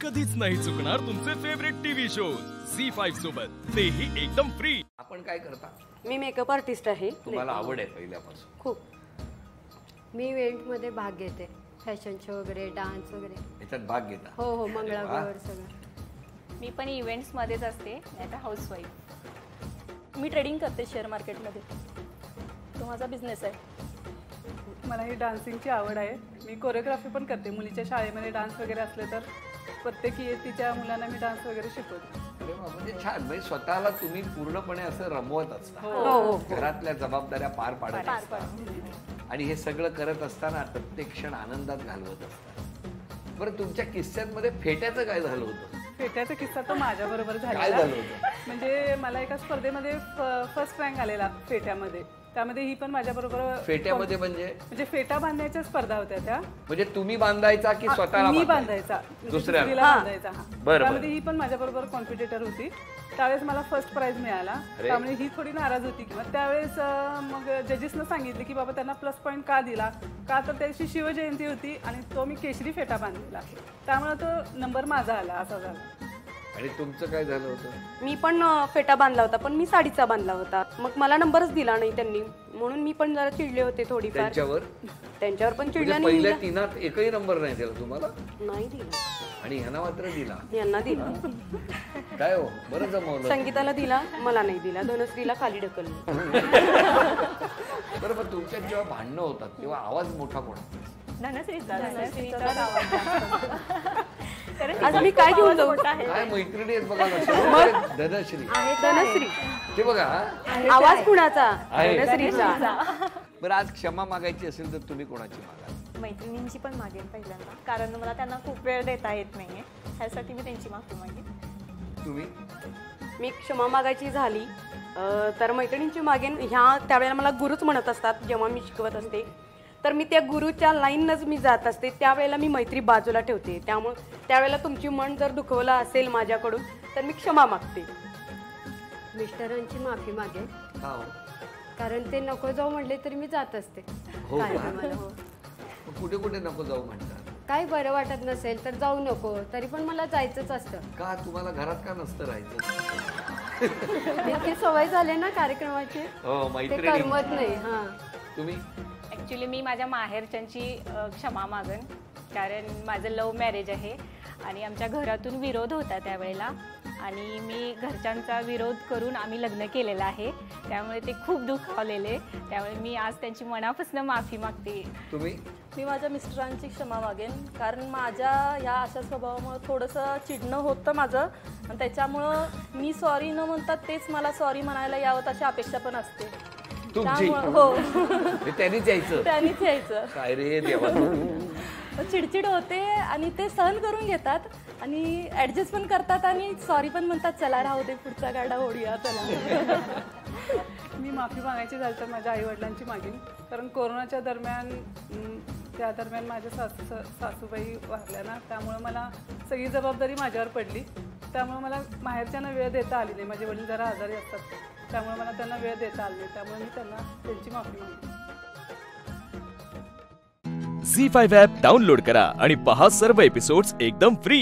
कधीच नाही चुकणार तुमचे फेवरेट टीव्ही शोज झी5 सोबत, तेही एकदम फ्री. आपण काय करता? मी मेकअप आर्टिस्ट आहे. तुम्हाला आवड आहे पहिल्यापासून? खूप. मी इव्हेंटमध्ये भाग घेते, फॅशन शो वगैरे, डान्स वगैरे याच्यात भाग घेता? हो हो, मंगळागौर सगळं. मी पण इव्हेंट्समध्येच असते, आता हाऊसवाईफ. मी ट्रेडिंग करते शेअर मार्केटमध्ये, तो माझा बिझनेस आहे. मला ही डान्सिंगची आवड आहे. मी कोरिओग्राफी पण करते. मुलीच्या शाळेमध्ये डान्स वगैरे असले तर प्रत्येक तिच्या मुलांना मी डान्स वगैरे शिकवते. अरे वा, म्हणजे छान. म्हणजे स्वतःला तुम्ही पूर्णपणे असं रमवत असता, हो. घरातल्या जबाबदाऱ्या पार पाडत असता आणि हे सगळं करत असताना प्रत्येक क्षण आनंदात घालवत असता. बरं, तुमच्या किस्स्यांमध्ये फेट्याचं काय झालं होतं? फेट्याचा किस्सा तो माझ्या बरोबर काय झालेला. झालं होतं? म्हणजे मला एका स्पर्धेमध्ये फर्स्ट रँक आलेला फेट्यामध्ये. त्यामध्ये ही पण माझ्या बरोबर. फेट्यामध्ये म्हणजे फेटा बांधण्याच्या स्पर्धा होत्या त्या. म्हणजे तुम्ही बांधायचा की स्वतःला? मी बांधायचा, दुसऱ्याला बांधायचा. बरं. त्यामध्ये ही पण माझ्या बरोबर कॉम्पिटिटर होती. त्यावेळेस मला फर्स्ट प्राइज मिळाला. त्यामुळे ही थोडी नाराज होती. किंवा त्यावेळेस मग जजेसनं सांगितले की बाबा त्यांना प्लस पॉईंट का दिला, का तर त्याची शिवजयंती होती आणि तो मी केशरी फेटा बांधलेला, त्यामुळे तो नंबर माझा आला. असा झाला. आणि तुमचं काय झालं होतं? मी पण फेटा बांधला होता, पण मी साडीचा बांधला होता. मग मला नंबरच दिला नाही त्यांनी, म्हणून मी पण जरा चिडले होते थोडीफार. त्यांच्यावर पण चिडल्या नाही. पहिल्या तीनात एकही नंबर नाही दिला तुम्हाला? नाही दिला. आणि ह्यांना मात्र दिला? यांना दिला. काय हो, बरं जमवलं. संगीताला दिला, मला नाही दिला. धनश्रीला खाली ढकललं. बरं, पण तुमच्यात जेव्हा भांडणं होतात तेव्हा आवाज मोठा कोणा? आज मी काय घेऊन जाऊ? काय मैत्रिणी आहेत बघा. धनश्री, धनश्री, ते बघा आवाज कुणाचा? आहे. धनश्रीचा. बरं, आज क्षमा मागायची असेल तर तुम्ही कोणाची मागाल? मैत्रिणींची पण मागेन पहिल्यांदा, कारण मला त्यांना खूप वेळ देता येत नाहीये, ह्यासाठी मी त्यांची माफी मागेन. तुम्ही? मी क्षमा मागायची झाली तर मैत्रिणींची मागेन. त्यावेळेला मला गुरुच म्हणत असतात जेव्हा मी शिकवत असते, तर मी त्या गुरुच्या लाईनच मी जात असते. त्यावेळेला मी मैत्री बाजूला ठेवते. त्यामुळे त्यावेळेला तुमची मन जर दुखवलं असेल माझ्याकडून तर मी क्षमा मागते. मिस्टरांची माफी मागे, का हो? कारण ते नको जाऊ म्हणले तरी मी जात असते. हो काय का? मला हो, कुठे कुठे नको जाऊ म्हणतात? काय बरं वाटत नसेल तर जाऊ नको, तरी पण मला जायचंच असतं. का तुम्हाला घरात का नसतं राहायचं? इतकी सवय झाली ना कार्यक्रमाची, हो, ते मैत्रिणी. करमत नाही. हा, तुम्ही? ॲक्च्युली मी माझ्या माहेरच्यांची क्षमा मागन, कारण माझं लव्ह मॅरेज आहे आणि आमच्या घरातून विरोध होता त्यावेळेला, आणि मी घरच्यांचा विरोध करून आम्ही लग्न केलेलं आहे. त्यामुळे ते खूप दुखावलेले. त्यामुळे मी आज त्यांची मनापासून माफी मागते. तुम्ही? मी माझ्या मिस्टरांची क्षमा मागेन, कारण माझ्या या अशा स्वभावामुळे थोडंसं चिडणं होतं माझं, आणि त्याच्यामुळं मी सॉरी न म्हणतात तेच मला सॉरी म्हणायला यावं अशी अपेक्षा पण असते. तुमची? हो. त्यांनीच यायचं? त्यांनीच यायचं. काय रे देवा. चिडचिड होते आणि ते सहन करून घेतात आणि ॲडजस्ट पण करतात आणि सॉरी पण म्हणतात, चला राहू दे, पुढचा गाडा ओढूया चला. मी माफी मागायची झाली तर माझ्या आईवडिलांची मागेन, कारण कोरोनाच्या दरम्यान त्या दरम्यान माझ्या सासूबाई वारल्या ना, त्यामुळे मला सगळी जबाबदारी माझ्यावर पडली. त्यामुळे मला माहेरच्यांना वेळ देता आली नाही. माझे वडील जरा आजारी असतात, त्यामुळे मला त्यांना वेळ देता आली नाही. त्यामुळे मी त्यांची माफी मागते. झी5 ॲप डाउनलोड करा आणि पहा सर्व एपिसोड्स एकदम फ्री.